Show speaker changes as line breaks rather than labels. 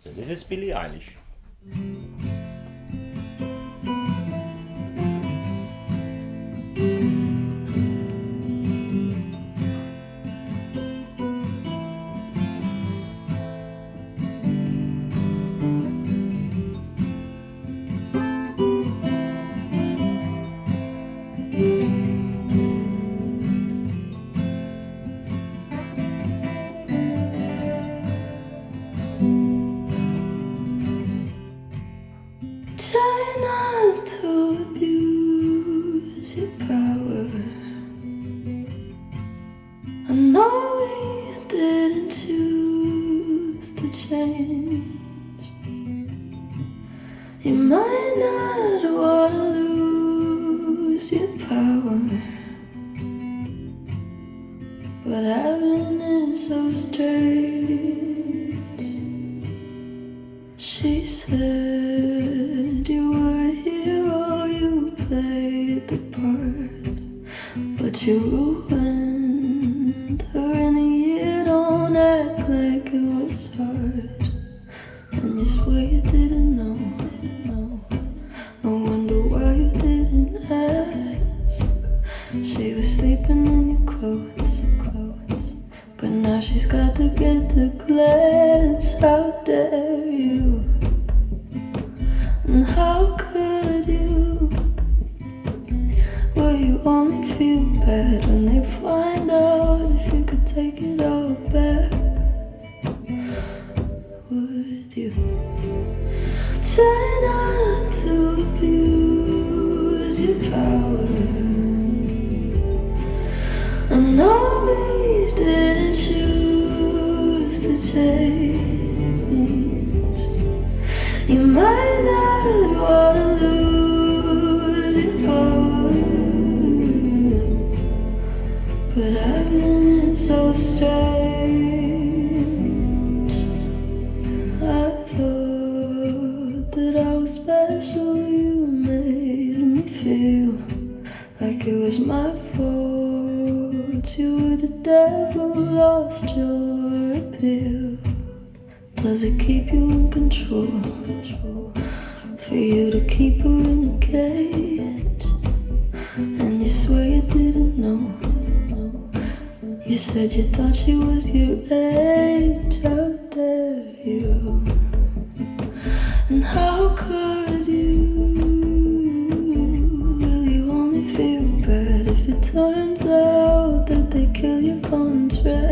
So this is Billie Eilish.
Try not to abuse your power. I know we didn't choose to change. You might not want to lose your power, but having it so strange. She said you were a hero, you played the part, but you ruined her in a year. Don't act like it was hard, and you swear you didn't know. No wonder why you didn't ask. She was sleeping in your clothes, but now she's got to get to class. How dare you? And how could you? Will you only feel bad when they find out if you could take it all back? Would you try not to abuse your power? I know we didn't choose to change. You might not want to lose your power, but having it so strange. I thought that I was special. You made me feel like it was my fault. You were the devil, lost your appeal. Does it keep you in control? For you to keep her in a cage, and you swear you didn't know. You said you thought she was your age. How dare you? And how could you? Will you only feel bad if it turns out that they kill your contract?